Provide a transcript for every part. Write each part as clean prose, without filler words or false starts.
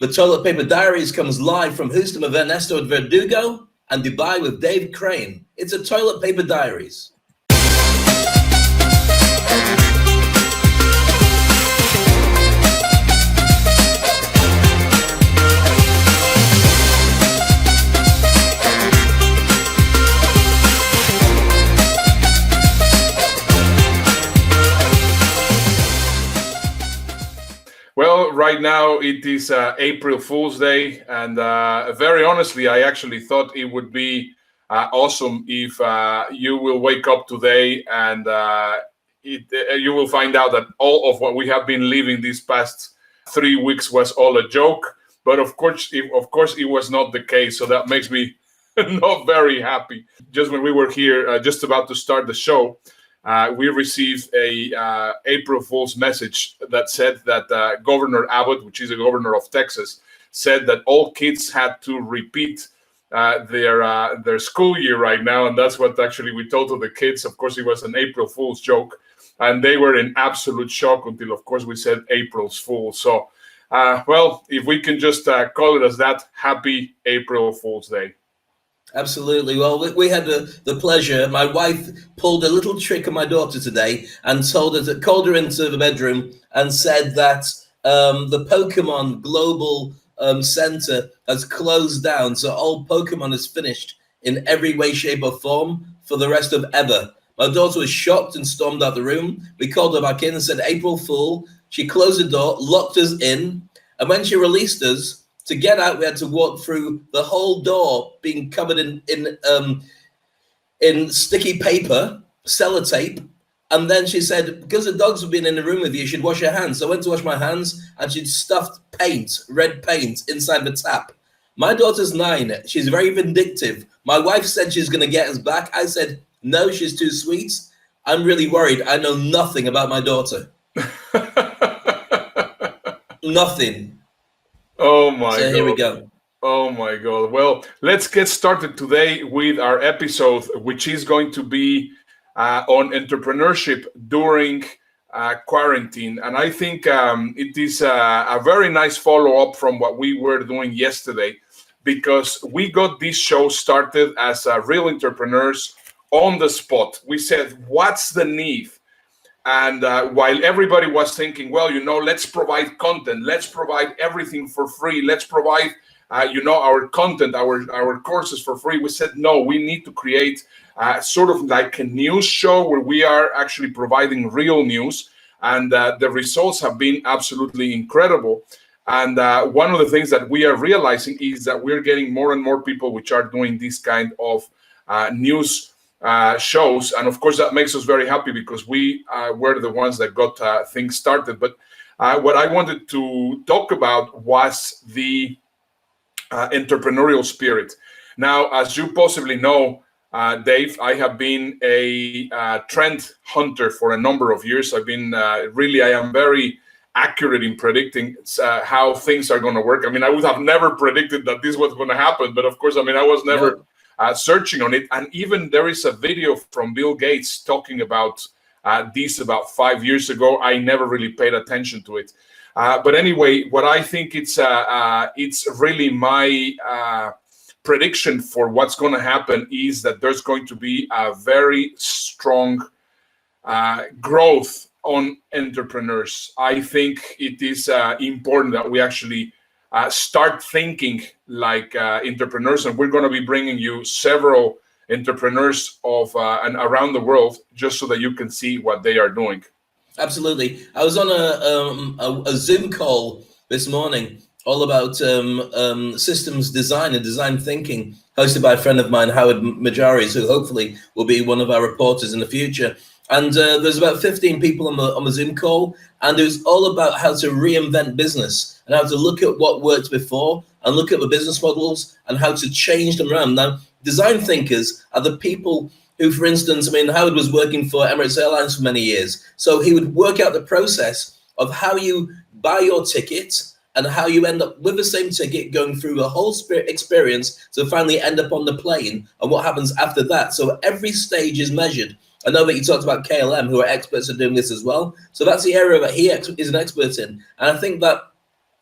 The Toilet Paper Diaries comes live from Houston with Ernesto at Verdugo and Dubai with Dave Crane. It's a Toilet Paper Diaries. Well, right now it is April Fool's Day, and very honestly, I actually thought it would be awesome if you will wake up today and you will find out that all of what we have been living these past 3 weeks was all a joke. But of course, it was not the case. So that makes me not very happy. Just when we were here, just about to start the show, we received a April Fool's message that said that Governor Abbott, which is the governor of Texas, said that all kids had to repeat their school year right now, and that's what actually we told to the kids. Of course, it was an April Fool's joke, and they were in absolute shock until, of course, we said April's Fool. So, well, if we can just call it as that, happy April Fool's Day. Absolutely. Well, we had the pleasure. My wife pulled a little trick on my daughter today and called her into the bedroom and said that the Pokemon Global Center has closed down. So all Pokemon is finished in every way, shape, or form for the rest of ever. My daughter was shocked and stormed out the room. We called her back in and said, April Fool. She closed the door, locked us in. And when she released us, to get out, we had to walk through the whole door being covered in sticky paper, sellotape. And then she said, because the dogs have been in the room with you, you should wash your hands. So I went to wash my hands, and she'd stuffed red paint inside the tap. My daughter's 9. She's very vindictive. My wife said she's going to get us back. I said, no, she's too sweet. I'm really worried. I know nothing about my daughter. Nothing. Oh my God. So here we go. Oh my God. Well, let's get started today with our episode, which is going to be on entrepreneurship during quarantine. And I think it is a very nice follow-up from what we were doing yesterday, because we got this show started as real entrepreneurs on the spot. We said, what's the need? And while everybody was thinking, well, let's provide content, let's provide everything for free, let's provide, our content, our courses for free, we said, no, we need to create sort of like a news show where we are actually providing real news. And the results have been absolutely incredible. And one of the things that we are realizing is that we're getting more and more people which are doing this kind of news shows, and of course that makes us very happy because we were the ones that got things started. But what I wanted to talk about was the entrepreneurial spirit. Now, as you possibly know, Dave, I have been a trend hunter for a number of years. I've been I am very accurate in predicting how things are going to work. I mean, I would have never predicted that this was going to happen, but of course, I mean, I was never searching on it. And even there is a video from Bill Gates talking about this about 5 years ago. I never really paid attention to it. But anyway, what I think it's really my prediction for what's going to happen is that there's going to be a very strong growth on entrepreneurs. I think it is important that we actually start thinking like entrepreneurs, and we're going to be bringing you several entrepreneurs of and around the world just so that you can see what they are doing. Absolutely. I was on a Zoom call this morning all about systems design and design thinking, hosted by a friend of mine, Howard Majaris, who hopefully will be one of our reporters in the future. And there's about 15 people on the Zoom call, and it was all about how to reinvent business and how to look at what worked before and look at the business models and how to change them around. Now, design thinkers are the people who, for instance, I mean, Howard was working for Emirates Airlines for many years. So he would work out the process of how you buy your ticket and how you end up with the same ticket going through the whole experience to finally end up on the plane and what happens after that. So every stage is measured. I know that you talked about KLM, who are experts at doing this as well. So that's the area that he is an expert in. And I think that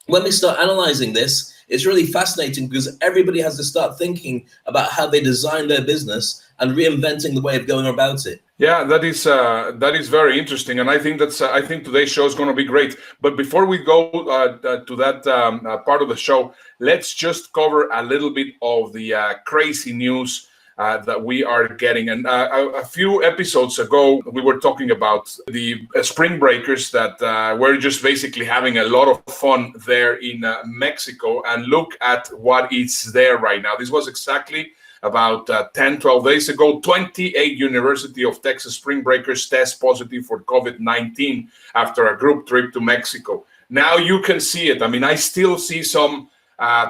when we start analyzing this, it's really fascinating because everybody has to start thinking about how they design their business and reinventing the way of going about it. Yeah, that is very interesting, and I think I think today's show is going to be great. But before we go to that part of the show, let's just cover a little bit of the crazy news that we are getting. And a few episodes ago, we were talking about the spring breakers that were just basically having a lot of fun there in Mexico. And look at what is there right now. This was exactly about 10, 12 days ago. 28 University of Texas spring breakers test positive for COVID-19 after a group trip to Mexico. Now you can see it. I mean, I still see some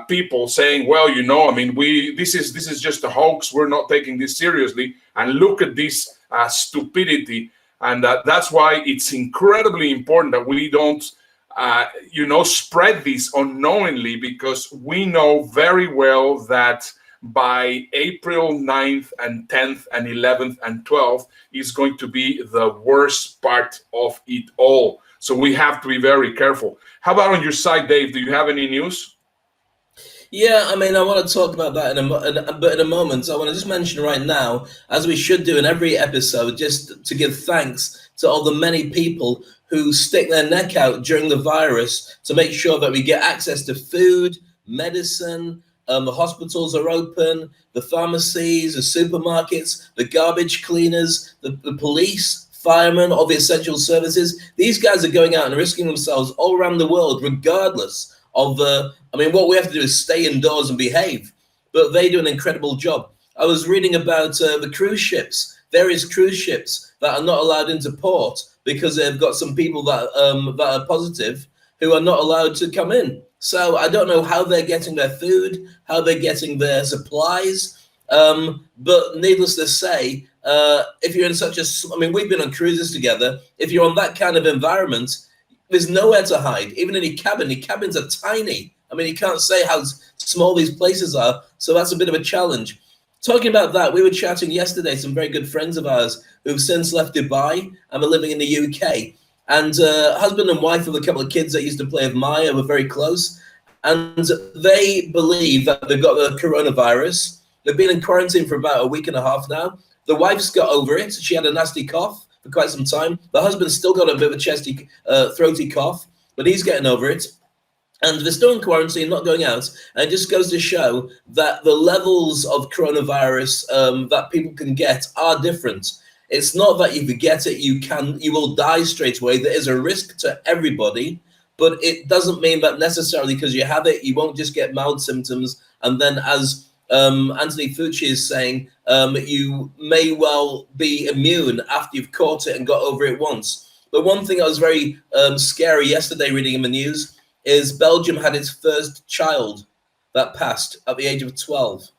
people saying, well, you know, I mean, this is just a hoax. We're not taking this seriously. And look at this stupidity. And that's why it's incredibly important that we don't, spread this unknowingly, because we know very well that by April 9th and 10th and 11th and 12th is going to be the worst part of it all. So we have to be very careful. How about on your side, Dave? Do you have any news? Yeah, I mean, I want to talk about that but in a moment. I want to just mention right now, as we should do in every episode, just to give thanks to all the many people who stick their neck out during the virus to make sure that we get access to food, medicine. The hospitals are open, the pharmacies, the supermarkets, the garbage cleaners, the police, firemen, all the essential services. These guys are going out and risking themselves all around the world, regardless of what we have to do is stay indoors and behave. But they do an incredible job. I was reading about the cruise ships, various cruise ships that are not allowed into port because they've got some people that are positive who are not allowed to come in. So I don't know how they're getting their food, how they're getting their supplies. But needless to say, if you're in we've been on cruises together. If you're on that kind of environment, there's nowhere to hide, even in your cabin. Your cabins are tiny. I mean, you can't say how small these places are. So that's a bit of a challenge. Talking about that, we were chatting yesterday, some very good friends of ours who've since left Dubai and are living in the UK. And husband and wife with a couple of kids that used to play with Maya were very close. And they believe that they've got the coronavirus. They've been in quarantine for about a week and a half now. The wife's got over it. She had a nasty cough for quite some time. The husband's still got a bit of a throaty cough, but he's getting over it. And they're still in quarantine, not going out. And it just goes to show that the levels of coronavirus that people can get are different. It's not that if you get it, you will die straight away. There is a risk to everybody, but it doesn't mean that necessarily because you have it, you won't just get mild symptoms. And then, as Anthony Fauci is saying, you may well be immune after you've caught it and got over it once. But one thing that was very scary yesterday reading in the news is Belgium had its first child that passed at the age of 12.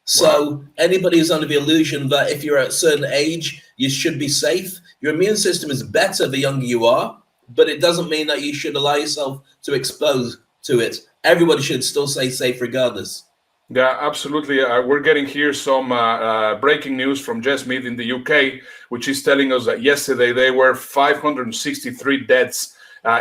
So wow. Anybody who's under the illusion that if you're at a certain age, you should be safe, your immune system is better the younger you are, but it doesn't mean that you should allow yourself to expose to it. Everybody should still stay safe regardless. Yeah, absolutely. We're getting here some breaking news from Jess Smith in the UK, which is telling us that yesterday there were 563 deaths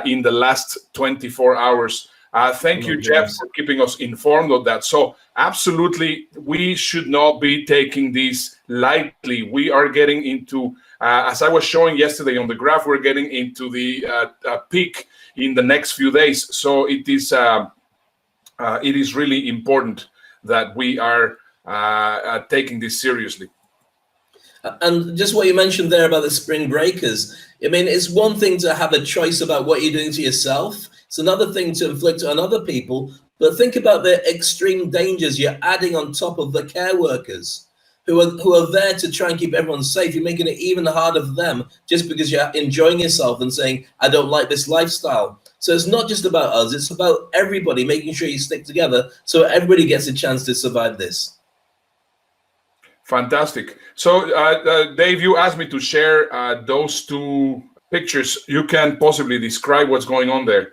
in the last 24 hours. Thank you, Jeff, for keeping us informed of that. So absolutely, we should not be taking this lightly. We are getting into, as I was showing yesterday on the graph, we're getting into the peak in the next few days. So it is really important that we are taking this seriously. And just what you mentioned there about the spring breakers, I mean, it's one thing to have a choice about what you're doing to yourself. It's another thing to inflict on other people. But think about the extreme dangers you're adding on top of the care workers who are there to try and keep everyone safe. You're making it even harder for them just because you're enjoying yourself and saying, I don't like this lifestyle. So it's not just about us. It's about everybody, making sure you stick together so everybody gets a chance to survive this. Fantastic. So, Dave, you asked me to share those two pictures. You can possibly describe what's going on there.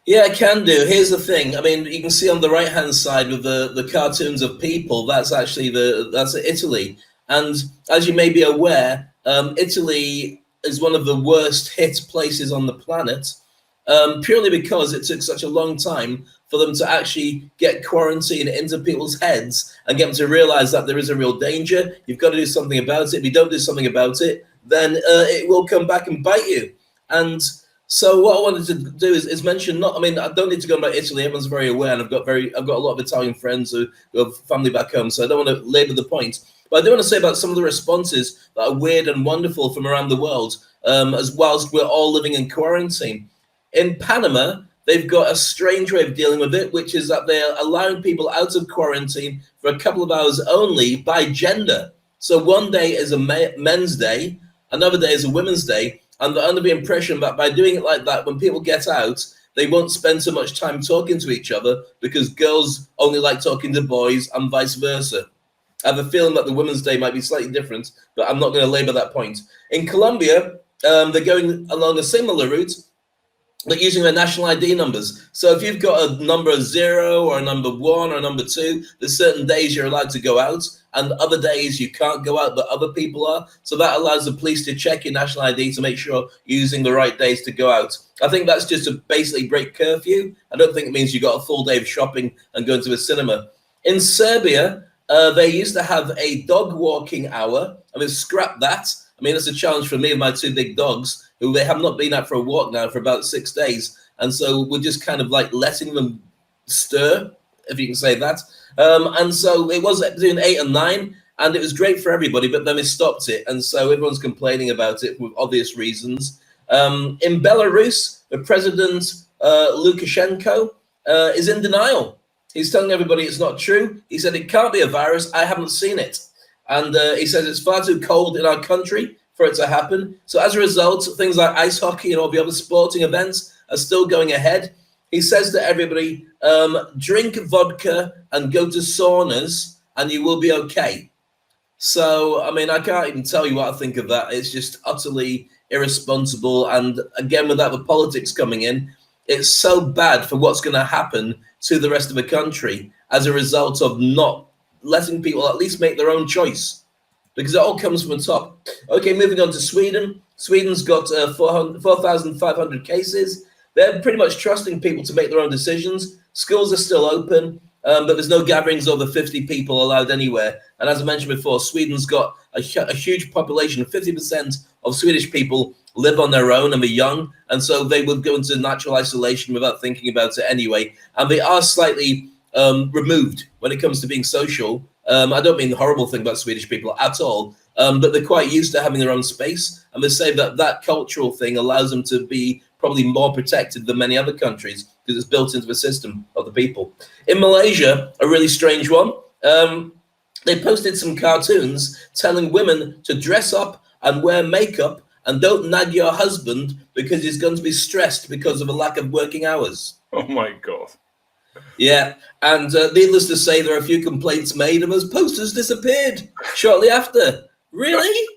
Yeah, I can do. Here's the thing. I mean, you can see on the right-hand side with the cartoons of people, that's actually that's Italy. And as you may be aware, Italy is one of the worst hit places on the planet. purely because it took such a long time for them to actually get quarantine into people's heads and get them to realize that there is a real danger. You've got to do something about it. If you don't do something about it, then it will come back and bite you. And so what I wanted to do is mention, I don't need to go about Italy. Everyone's very aware, and I've got a lot of Italian friends who have family back home, so I don't want to labor the point. But I do want to say about some of the responses that are weird and wonderful from around the world, as whilst we're all living in quarantine. In Panama, they've got a strange way of dealing with it, which is that they're allowing people out of quarantine for a couple of hours only by gender. So one day is a men's day, another day is a women's day, and they're under the impression that by doing it like that, when people get out, they won't spend so much time talking to each other because girls only like talking to boys and vice versa. I have a feeling that the Women's Day might be slightly different, but I'm not going to labor that point. In Colombia, they're going along a similar route, but using their national ID numbers. So if you've got a number 0 or a number 1 or a number 2, there's certain days you're allowed to go out, and other days you can't go out, but other people are. So that allows the police to check your national ID to make sure you're using the right days to go out. I think that's just to basically break curfew. I don't think it means you got a full day of shopping and going to a cinema. In Serbia, they used to have a dog walking hour. I mean, scrap that. I mean, that's a challenge for me and my 2 big dogs, who they have not been out for a walk now for about 6 days. And so we're just kind of like letting them stir, if you can say that. And so it was between 8 and 9, and it was great for everybody, but then they stopped it. And so everyone's complaining about it for obvious reasons. In Belarus, the president, Lukashenko, is in denial. He's telling everybody it's not true. He said it can't be a virus. I haven't seen it. And he says it's far too cold in our country for it to happen. So as a result, things like ice hockey and all the other sporting events are still going ahead. He says to everybody, drink vodka and go to saunas and you will be okay. So, I mean, I can't even tell you what I think of that. It's just utterly irresponsible. And again, without the politics coming in, it's so bad for what's going to happen to the rest of the country as a result of not letting people at least make their own choice, because it all comes from the top. Okay, moving on to Sweden. Sweden's got 4,500 cases. They're pretty much trusting people to make their own decisions. Schools are still open, but there's no gatherings over 50 people allowed anywhere. And as I mentioned before, Sweden's got a huge population. 50% of Swedish people live on their own and they're young, and so they would go into natural isolation without thinking about it anyway. And they are slightly removed when it comes to being social. I don't mean the horrible thing about Swedish people at all, but they're quite used to having their own space, and they say that cultural thing allows them to be probably more protected than many other countries because it's built into the system of the people. In Malaysia, a really strange one, they posted some cartoons telling women to dress up and wear makeup and don't nag your husband because he's going to be stressed because of a lack of working hours. Oh my God. Yeah, and needless to say, there are a few complaints made and those posters disappeared shortly after. Really?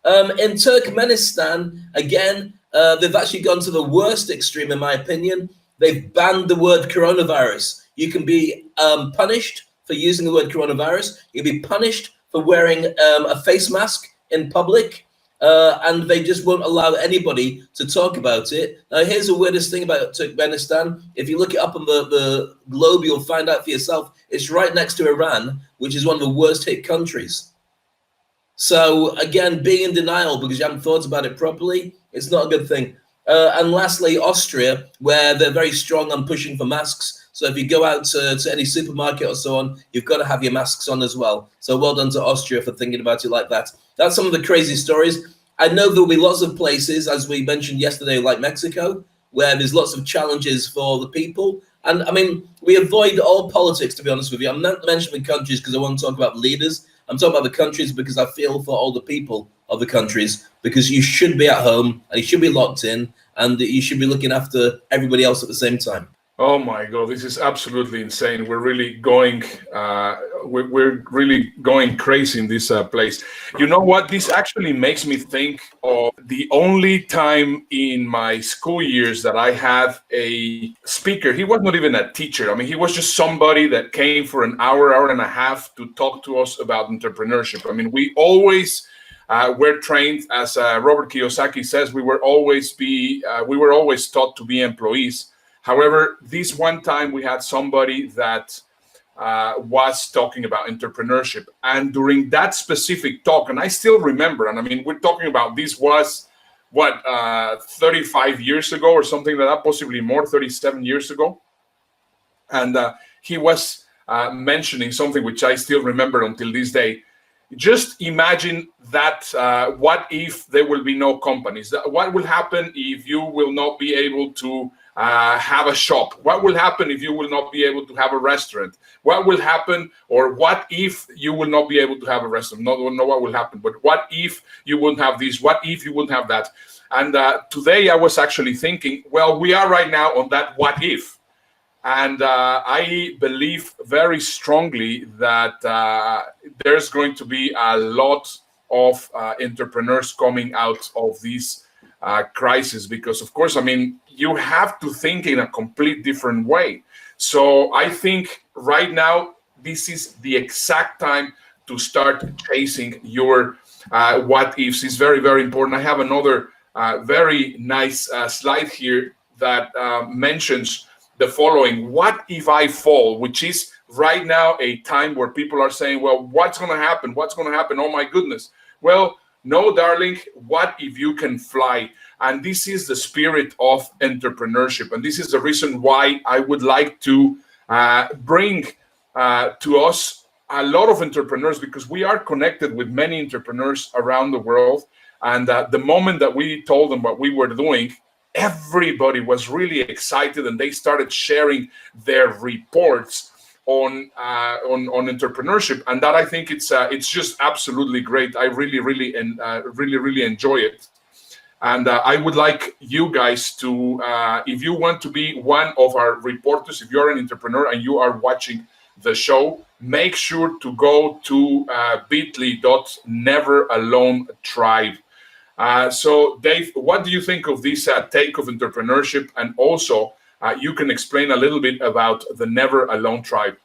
In Turkmenistan, again, they've actually gone to the worst extreme, in my opinion. They've banned the word coronavirus. You can be punished for using the word coronavirus. You'll be punished for wearing a face mask in public. And they just won't allow anybody to talk about it. Now, here's the weirdest thing about Turkmenistan. If you look it up on the globe, you'll find out for yourself. It's right next to Iran, which is one of the worst hit countries. So, again, being in denial because you haven't thought about it properly, it's not a good thing. And lastly, Austria, where they're very strong on pushing for masks. So if you go out to any supermarket or so on, you've got to have your masks on as well. So well done to Austria for thinking about it like that. That's some of the crazy stories. I know there'll be lots of places, as we mentioned yesterday, like Mexico, where there's lots of challenges for the people. And I mean, we avoid all politics, to be honest with you. I'm not mentioning countries because I want to talk about leaders. I'm talking about the countries because I feel for all the people of the countries, because you should be at home and you should be locked in and you should be looking after everybody else at the same time. Oh my God, this is absolutely insane. We're really going, we're really going crazy in this place. You know what? This actually makes me think of the only time in my school years that I had a speaker. He was not even a teacher. I mean, he was just somebody that came for an hour, hour and a half to talk to us about entrepreneurship. I mean, we always we're trained, as Robert Kiyosaki says, we were always taught to be employees. However, this one time we had somebody that was talking about entrepreneurship, and during that specific talk, and I still remember, and I mean, we're talking about this was what 35 years ago or something like that, possibly more, 37 years ago, and he was mentioning something which I still remember until this day. Just imagine that what if there will be no companies? What will happen if you will not be able to have a shop? What will happen if you will not be able to have a restaurant? What will happen, or what if you will not be able to have a restaurant? Not what will happen, but what if you wouldn't have this? What if you wouldn't have that? And today I was actually thinking, well, we are right now on that what if. And I believe very strongly that there's going to be a lot of entrepreneurs coming out of this crisis, because, of course, I mean, you have to think in a complete different way. So I think right now, this is the exact time to start chasing your what ifs. It's very, very important. I have another very nice slide here that mentions the following: what if I fall? Which is right now a time where people are saying, well, what's going to happen? What's going to happen? Oh my goodness. Well, no, darling, what if you can fly? And this is the spirit of entrepreneurship. And this is the reason why I would like to bring to us a lot of entrepreneurs, because we are connected with many entrepreneurs around the world. And the moment that we told them what we were doing, everybody was really excited, and they started sharing their reports on entrepreneurship, and that, I think, it's just absolutely great. I really enjoy it, and I would like you guys to, if you want to be one of our reporters, if you're an entrepreneur and you are watching the show, make sure to go to bit.ly.neveralonetribe. So, Dave, what do you think of this take of entrepreneurship? And also, you can explain a little bit about the Never Alone Tribe.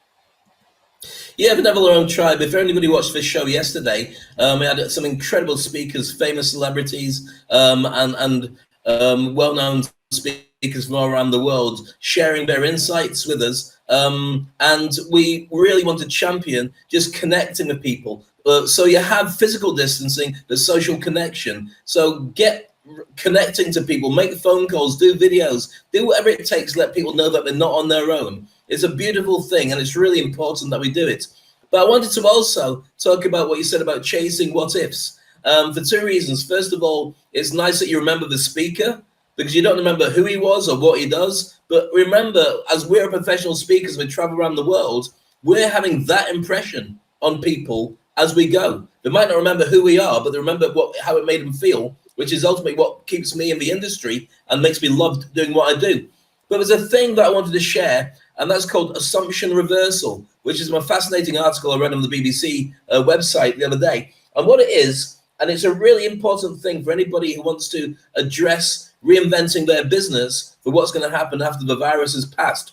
Yeah, the Never Alone Tribe. If anybody watched this show yesterday, we had some incredible speakers, famous celebrities, and well-known speakers from all around the world sharing their insights with us. And we really want to champion just connecting with people. So you have physical distancing, the social connection. So get connecting to people, make phone calls, do videos, do whatever it takes to let people know that they're not on their own. It's a beautiful thing, and it's really important that we do it. But I wanted to also talk about what you said about chasing what ifs, for two reasons. First of all, it's nice that you remember the speaker, because you don't remember who he was or what he does. But remember, as we're professional speakers, we travel around the world, we're having that impression on people as we go. They might not remember who we are, but they remember how it made them feel, which is ultimately what keeps me in the industry and makes me love doing what I do. But there's a thing that I wanted to share, and that's called assumption reversal, which is a fascinating article I read on the BBC website the other day. And what it is, and it's a really important thing for anybody who wants to address reinventing their business for what's going to happen after the virus has passed.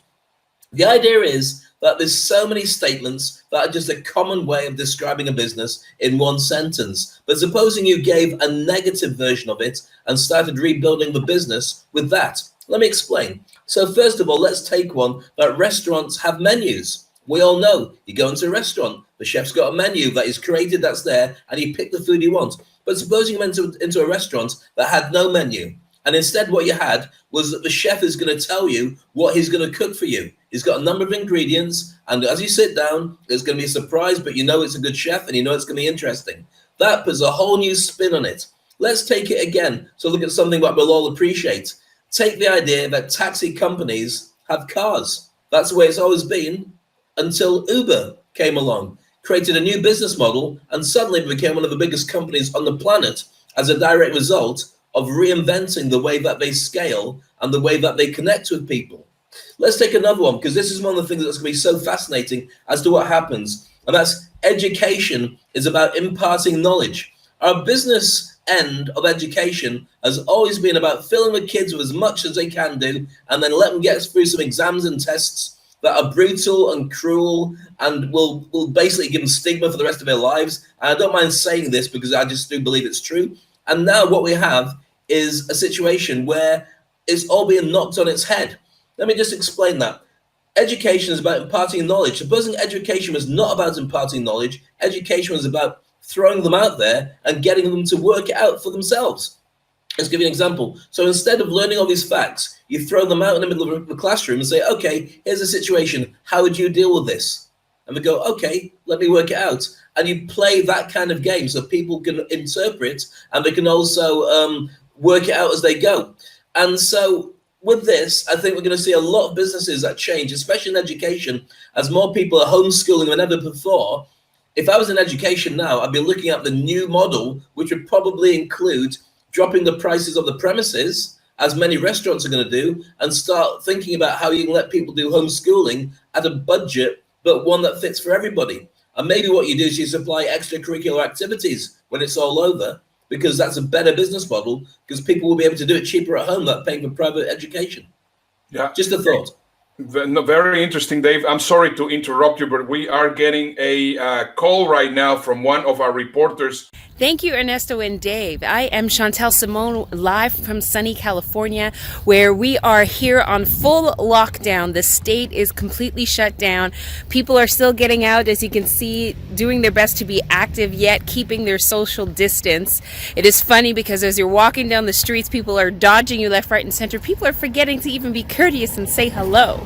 The idea is that there's so many statements that are just a common way of describing a business in one sentence. But supposing you gave a negative version of it and started rebuilding the business with that. Let me explain. So first of all, let's take one that restaurants have menus. We all know you go into a restaurant, the chef's got a menu that is created, that's there, and you pick the food you want. But supposing you went into a restaurant that had no menu, and instead what you had was that the chef is going to tell you what he's going to cook for you. He's got a number of ingredients, and as you sit down, there's going to be a surprise, but you know it's a good chef, and you know it's going to be interesting. That puts a whole new spin on it. Let's take it again. So look at something that we'll all appreciate. Take the idea that taxi companies have cars. That's the way it's always been until Uber came along, created a new business model, and suddenly became one of the biggest companies on the planet as a direct result of reinventing the way that they scale and the way that they connect with people. Let's take another one, because this is one of the things that's going to be so fascinating as to what happens. And that's education is about imparting knowledge. Our business end of education has always been about filling the kids with as much as they can do, and then let them get through some exams and tests, that are brutal and cruel and will basically give them stigma for the rest of their lives. And I don't mind saying this because I just do believe it's true. And now what we have is a situation where it's all being knocked on its head. Let me just explain that. Education is about imparting knowledge. Supposing education was not about imparting knowledge, education was about throwing them out there and getting them to work it out for themselves. Let's give you an example. So instead of learning all these facts, you throw them out in the middle of the classroom and say, okay, here's a situation. How would you deal with this? And they go, okay, let me work it out. And you play that kind of game so people can interpret and they can also work it out as they go. And so with this, I think we're going to see a lot of businesses that change, especially in education, as more people are homeschooling than ever before. If I was in education now, I'd be looking at the new model, which would probably include dropping the prices of the premises, as many restaurants are going to do, and start thinking about how you can let people do homeschooling at a budget, but one that fits for everybody. And maybe what you do is you supply extracurricular activities when it's all over, because that's a better business model, because people will be able to do it cheaper at home than paying for private education. Yeah. Just a thought. Very interesting, Dave. I'm sorry to interrupt you, but we are getting a call right now from one of our reporters. Thank you, Ernesto and Dave. I am Chantel Simone, live from sunny California, where we are here on full lockdown. The state is completely shut down. People are still getting out, as you can see, doing their best to be active, yet keeping their social distance. It is funny because as you're walking down the streets, people are dodging you left, right, and center. People are forgetting to even be courteous and say hello.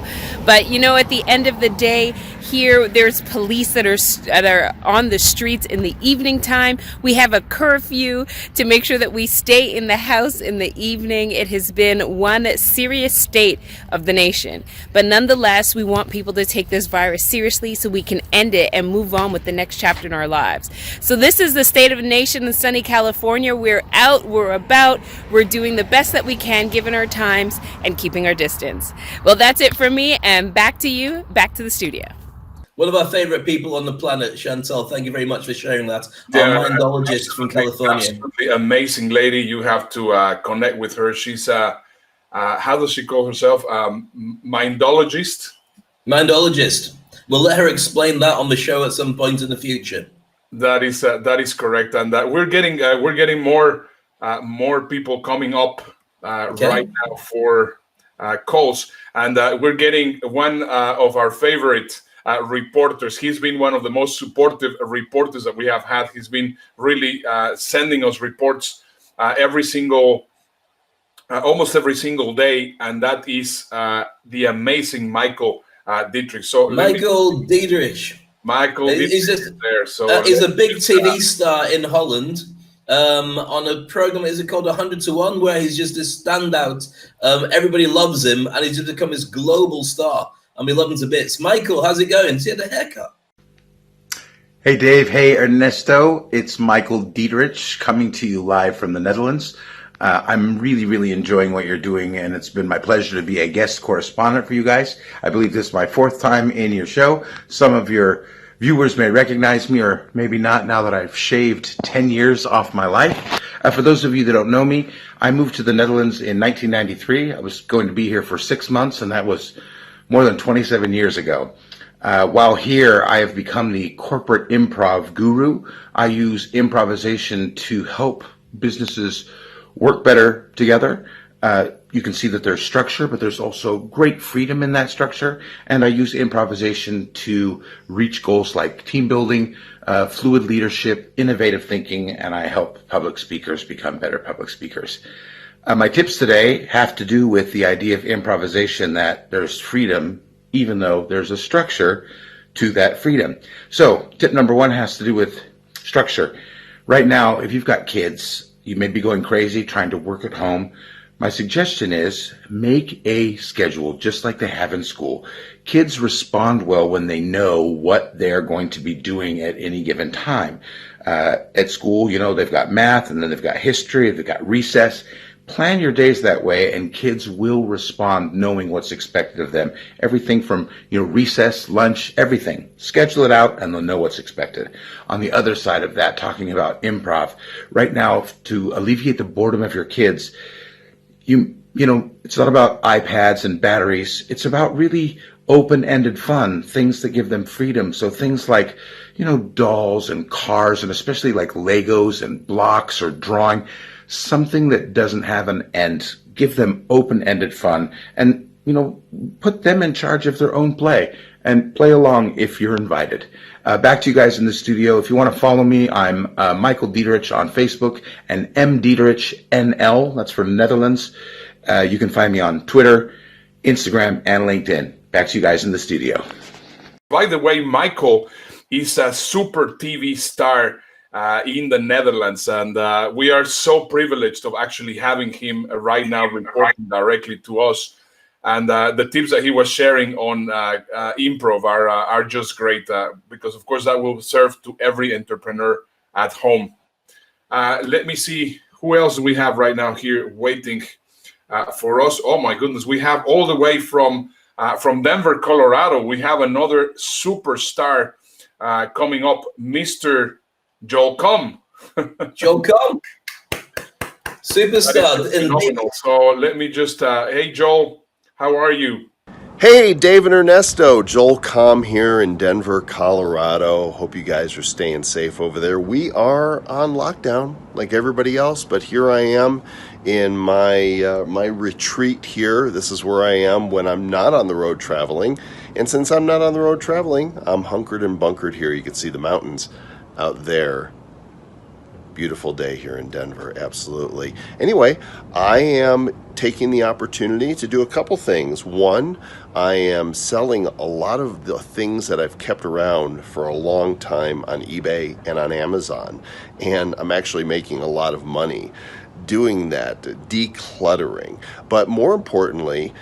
But, you know, at the end of the day, here there's police that are on the streets in the evening time. We have a curfew to make sure that we stay in the house in the evening. It has been one serious state of the nation. But nonetheless, we want people to take this virus seriously so we can end it and move on with the next chapter in our lives. So this is the state of the nation in sunny California. We're out, we're about, we're doing the best that we can given our times and keeping our distance. Well, that's it for me, and back to you, back to the studio. One of our favorite people on the planet, Chantel. Thank you very much for sharing that. Our mindologist from California. Absolutely amazing lady. You have to connect with her. She's how does she call herself? Mindologist. Mindologist. We'll let her explain that on the show at some point in the future. That is correct, and we're getting more people coming up right now for calls, and we're getting one of our favorite reporters. He's been one of the most supportive reporters that we have had. He's been really sending us reports almost every single day, and that is the amazing Michael Dietrich. So Michael Dietrich. He's there. So he's a big TV star in Holland. On a program, is it called 100 to 1, where he's just this standout. Everybody loves him, and he's just become this global star. And we love him to bits. Michael, how's it going? See the haircut. Hey, Dave. Hey, Ernesto. It's Michael Dietrich coming to you live from the Netherlands. I'm really, really enjoying what you're doing, and it's been my pleasure to be a guest correspondent for you guys. I believe this is my 4th time in your show. Some of your viewers may recognize me, or maybe not, now that I've shaved 10 years off my life. For those of you that don't know me, I moved to the Netherlands in 1993. I was going to be here for 6 months, and that was more than 27 years ago. While here, I have become the corporate improv guru. I use improvisation to help businesses work better together. You can see that there's structure, but there's also great freedom in that structure. And I use improvisation to reach goals like team building, fluid leadership, innovative thinking, and I help public speakers become better public speakers. My tips today have to do with the idea of improvisation, that there's freedom, even though there's a structure to that freedom. So tip number 1 has to do with structure. Right now, if you've got kids, you may be going crazy trying to work at home. My suggestion is make a schedule just like they have in school. Kids respond well when they know what they're going to be doing at any given time. At school, you know, they've got math, and then they've got history, they've got recess. Plan your days that way, and kids will respond knowing what's expected of them. Everything from, recess, lunch, everything. Schedule it out, and they'll know what's expected. On the other side of that, talking about improv, right now, to alleviate the boredom of your kids, it's not about iPads and batteries. It's about really open-ended fun, things that give them freedom. So things like, dolls and cars, and especially like Legos and blocks or drawing, something that doesn't have an end. Give them open-ended fun and, put them in charge of their own play and play along if you're invited. Back to you guys in the studio. If you want to follow me, I'm Michael Dietrich on Facebook and M. Dietrich NL. That's from Netherlands. You can find me on Twitter, Instagram, and LinkedIn. Back to you guys in the studio. By the way, Michael is a super TV star in the Netherlands, and we are so privileged of actually having him right now reporting directly to us. And the tips that he was sharing on improv are just great because, of course, that will serve to every entrepreneur at home. Let me see who else we have right now here waiting for us. Oh my goodness, we have all the way from Denver, Colorado. We have another superstar coming up, Mr. Joel Com. Joel Com, superstar. Phenomenal. So let me just, hey Joel, how are you? Hey, Dave and Ernesto. Joel Com here in Denver, Colorado. Hope you guys are staying safe over there. We are on lockdown like everybody else, but here I am in my retreat here. This is where I am when I'm not on the road traveling. And since I'm not on the road traveling, I'm hunkered and bunkered here. You can see the mountains out there. Beautiful day here in Denver, absolutely. Anyway, I am taking the opportunity to do a couple things. One, I am selling a lot of the things that I've kept around for a long time on eBay and on Amazon, and I'm actually making a lot of money doing that, decluttering. But more importantly,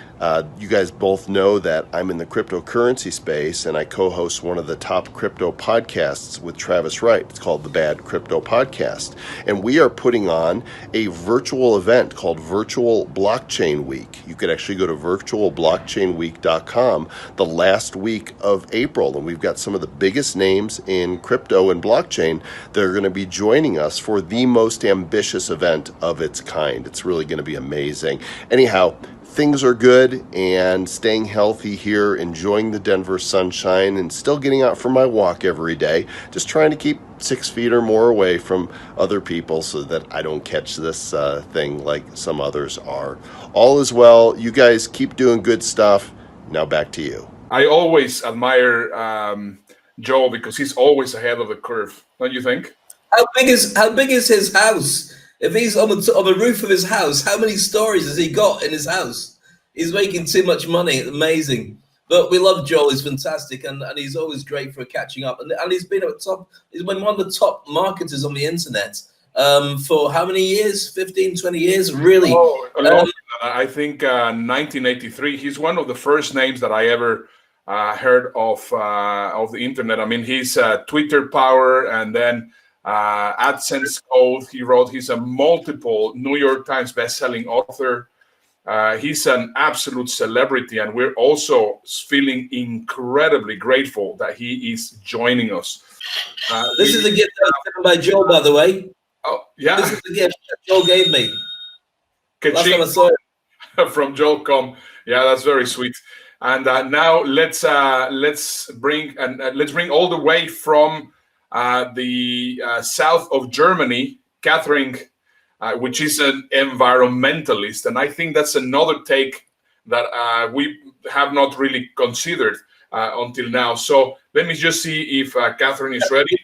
you guys both know that I'm in the cryptocurrency space and I co-host one of the top crypto podcasts with Travis Wright. It's called the Bad Crypto Podcast. And we are putting on a virtual event called Virtual Blockchain Week. You could actually go to virtualblockchainweek.com the last week of April. And we've got some of the biggest names in crypto and blockchain that are going to be joining us for the most ambitious event of its kind. It's really going to be amazing. Anyhow, things are good and staying healthy here, enjoying the Denver sunshine and still getting out for my walk every day. Just trying to keep 6 feet or more away from other people so that I don't catch this thing like some others are. All is well. You guys keep doing good stuff. Now back to you. I always admire Joel because he's always ahead of the curve, don't you think? How big is his house? If he's on the roof of his house, how many stories has he got in his house? He's making too much money. Amazing. But we love Joel. He's fantastic, and he's always great for catching up. And he's been at top. He's been one of the top marketers on the internet for how many years? 15, 20 years? Really? I think 1983. He's one of the first names that I ever heard of the internet. I mean, he's Twitter power, and then AdSense Code. He wrote. He's a multiple New York Times best-selling author. He's an absolute celebrity, and we're also feeling incredibly grateful that he is joining us. This is a gift given by Joel, by the way. Oh, yeah. This is the gift that Joel gave me. Last time I saw it. From Joel Com. Yeah, that's very sweet. And now let's bring all the way from the south of Germany, Catherine, which is an environmentalist, and I think that's another take that we have not really considered until now. So let me just see if Catherine is ready.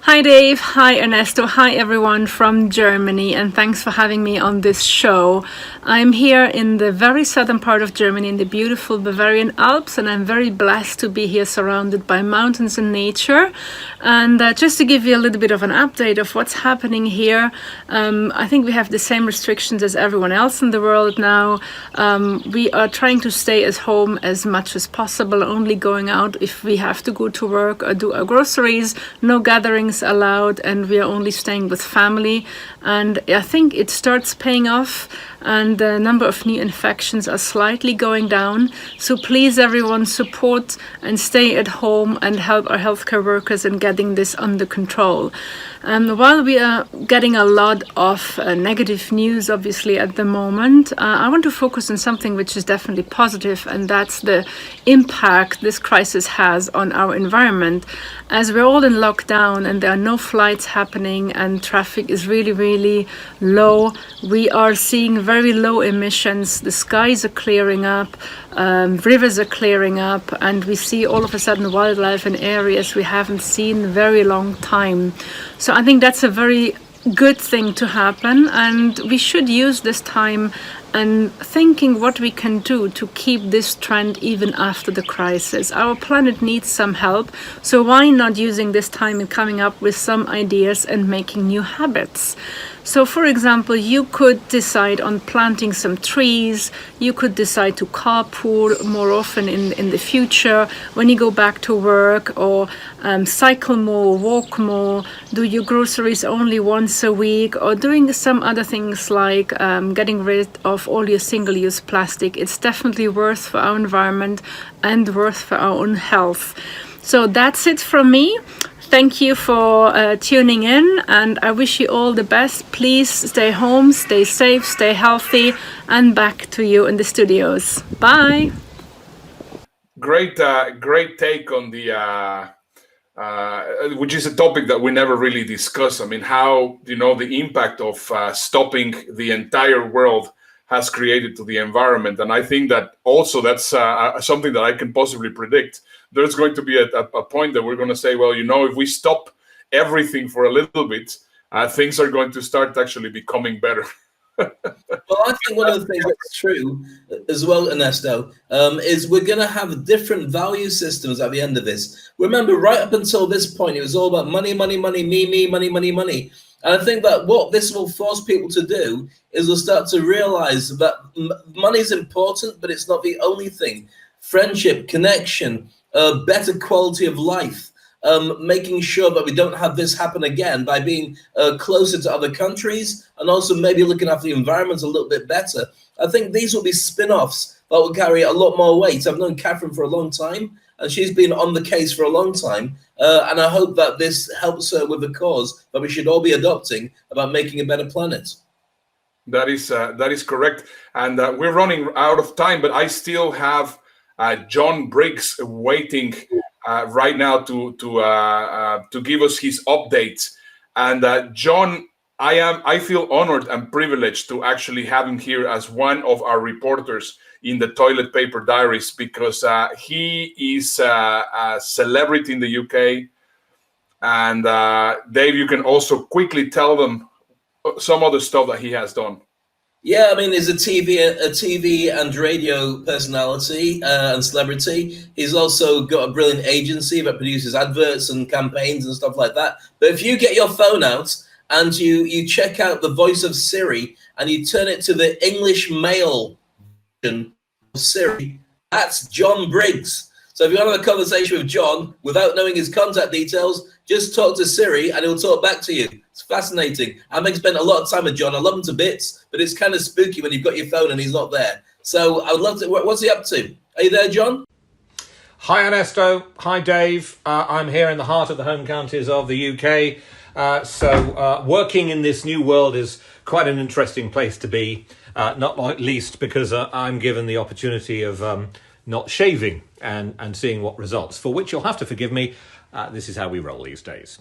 Hi Dave, hi Ernesto, hi everyone from Germany, and thanks for having me on this show. I'm here in the very southern part of Germany in the beautiful Bavarian Alps, and I'm very blessed to be here surrounded by mountains and nature. And just to give you a little bit of an update of what's happening here, I think we have the same restrictions as everyone else in the world now. We are trying to stay at home as much as possible, only going out if we have to go to work or do our groceries, no gatherings is allowed and we are only staying with family. And I think it starts paying off, and the number of new infections are slightly going down. So please, everyone, support and stay at home and help our healthcare workers in getting this under control. While we are getting a lot of negative news, obviously, at the moment, I want to focus on something which is definitely positive, and that's the impact this crisis has on our environment. As we're all in lockdown and there are no flights happening and traffic is really, really low, we are seeing very low emissions. The skies are clearing up, rivers are clearing up, and we see all of a sudden wildlife in areas we haven't seen in a very long time. So I think that's a very good thing to happen, and we should use this time and thinking what we can do to keep this trend even after the crisis. Our planet needs some help, so why not using this time and coming up with some ideas and making new habits? So, for example, you could decide on planting some trees. You could decide to carpool more often in the future when you go back to work, or cycle more, walk more, do your groceries only once a week, or doing some other things like getting rid of all your single-use plastic. It's definitely worth for our environment and worth for our own health. So that's it from me. Thank you for tuning in, and I wish you all the best. Please stay home, stay safe, stay healthy, and back to you in the studios. Bye. Great take on the which is a topic that we never really discuss. I mean, how the impact of stopping the entire world has created to the environment, and I think that also that's something that I can possibly predict. There's going to be a point that we're going to say, well, if we stop everything for a little bit, things are going to start actually becoming better. Well, I think one of the things that's true as well, Ernesto, is we're going to have different value systems at the end of this. Remember, right up until this point, it was all about money, money, money, me, money, money, money. And I think that what this will force people to do is they'll start to realize that money is important, but it's not the only thing. Friendship, connection, better quality of life, making sure that we don't have this happen again by being closer to other countries, and also maybe looking after the environment a little bit better. I think these will be spin-offs that will carry a lot more weight. I've known Catherine for a long time, and she's been on the case for a long time. And I hope that this helps her with the cause that we should all be adopting about making a better planet. That is correct. And we're running out of time, but I still have John Briggs waiting right now to give us his updates. And John, I feel honored and privileged to actually have him here as one of our reporters in the Toilet Paper Diaries, because he is a celebrity in the UK. And Dave, you can also quickly tell them some other stuff that he has done. Yeah, I mean, he's a TV and radio personality and celebrity. He's also got a brilliant agency that produces adverts and campaigns and stuff like that. But if you get your phone out and you check out the voice of Siri and you turn it to the English male version of Siri, that's John Briggs. So if you want to have a conversation with John without knowing his contact details, just talk to Siri and he'll talk back to you. It's fascinating. I've spent a lot of time with John. I love him to bits, but it's kind of spooky when you've got your phone and he's not there. So I would love to. What's he up to? Are you there, John? Hi, Ernesto. Hi, Dave. I'm here in the heart of the home counties of the UK. So working in this new world is quite an interesting place to be, not least because I'm given the opportunity of not shaving and seeing what results, for which you'll have to forgive me. This is how we roll these days.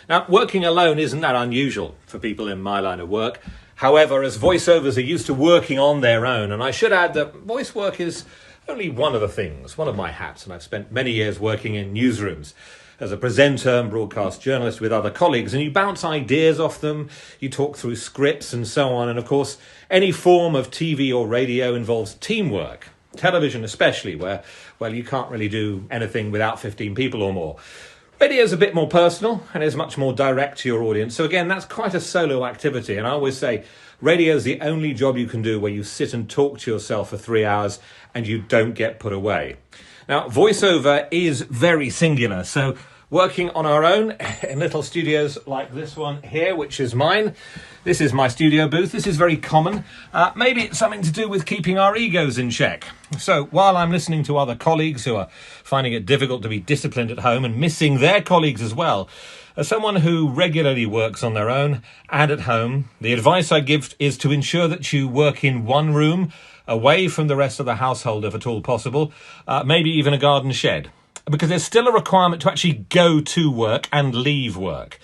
Now, working alone isn't that unusual for people in my line of work. However, as voiceovers are used to working on their own, and I should add that voice work is only one of the things, one of my hats, and I've spent many years working in newsrooms as a presenter and broadcast journalist with other colleagues, and you bounce ideas off them, you talk through scripts and so on, and of course, any form of TV or radio involves teamwork. Television especially, where, well, you can't really do anything without 15 people or more. Radio is a bit more personal and is much more direct to your audience. So again, that's quite a solo activity. And I always say radio is the only job you can do where you sit and talk to yourself for 3 hours and you don't get put away. Now, voiceover is very singular. So working on our own in little studios like this one here, which is mine. This is my studio booth. This is very common. Maybe it's something to do with keeping our egos in check. So while I'm listening to other colleagues who are finding it difficult to be disciplined at home and missing their colleagues as well, as someone who regularly works on their own and at home, the advice I give is to ensure that you work in one room, away from the rest of the household if at all possible, maybe even a garden shed, because there's still a requirement to actually go to work and leave work.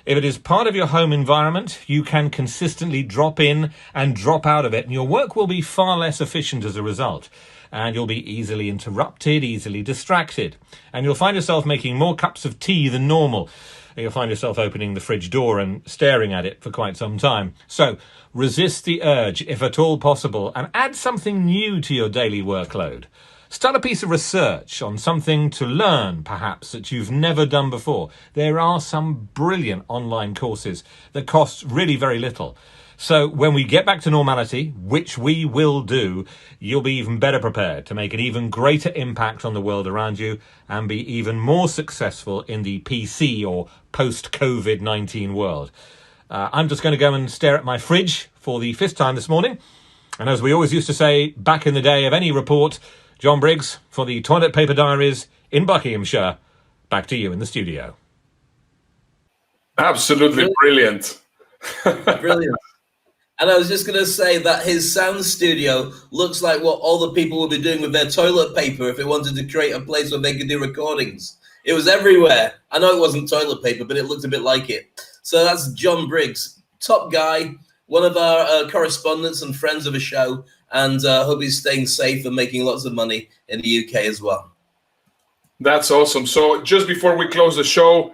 If it is part of your home environment, you can consistently drop in and drop out of it, and your work will be far less efficient as a result. And you'll be easily interrupted, easily distracted. And you'll find yourself making more cups of tea than normal. You'll find yourself opening the fridge door and staring at it for quite some time. So resist the urge, if at all possible, and add something new to your daily workload. Start a piece of research on something to learn, perhaps, that you've never done before. There are some brilliant online courses that cost really very little. So when we get back to normality, which we will do, you'll be even better prepared to make an even greater impact on the world around you and be even more successful in the PC or post-COVID-19 world. I'm just going to go and stare at my fridge for the 5th time this morning. And as we always used to say back in the day of any report, John Briggs for the Toilet Paper Diaries in Buckinghamshire. Back to you in the studio. Absolutely brilliant. Brilliant. And I was just going to say that his sound studio looks like what all the people would be doing with their toilet paper if they wanted to create a place where they could do recordings. It was everywhere. I know it wasn't toilet paper, but it looked a bit like it. So that's John Briggs, top guy, one of our correspondents and friends of the show, and hope he's staying safe and making lots of money in the UK as well. That's awesome. So just before we close the show,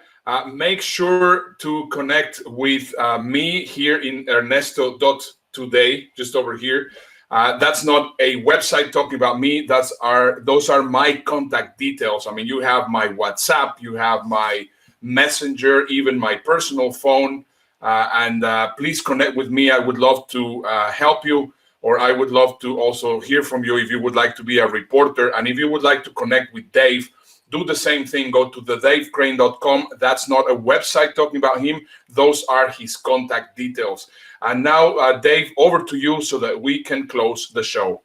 make sure to connect with me here in Ernesto.today, just over here. That's not a website talking about me. Those are my contact details. I mean, you have my WhatsApp, you have my Messenger, even my personal phone. And please connect with me. I would love to help you, or I would love to also hear from you if you would like to be a reporter. And if you would like to connect with Dave, do the same thing. Go to thedavecrane.com. That's not a website talking about him. Those are his contact details. And now, Dave, over to you so that we can close the show.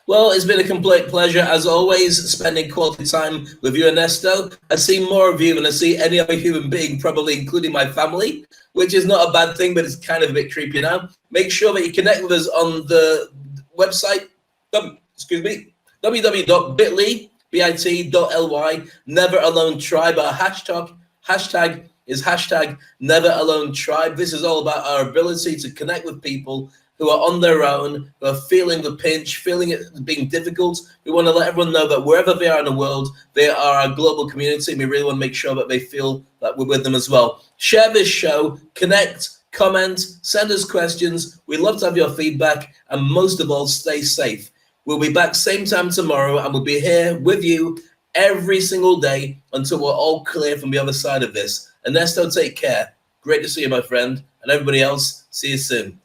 Well, it's been a complete pleasure, as always, spending quality time with you, Ernesto. I see more of you than I see any other human being, probably including my family, which is not a bad thing, but it's kind of a bit creepy now. Make sure that you connect with us on the website, www.bit.ly, Never Alone Tribe. Our hashtag is hashtag Never Alone Tribe. This is all about our ability to connect with people who are on their own, who are feeling the pinch, feeling it being difficult. We want to let everyone know that wherever they are in the world, they are a global community, and we really want to make sure that they feel that we're with them as well. Share this show, connect, comment, send us questions. We'd love to have your feedback, and most of all, stay safe. We'll be back same time tomorrow, and we'll be here with you every single day until we're all clear from the other side of this. Ernesto, take care. Great to see you, my friend, and everybody else, see you soon.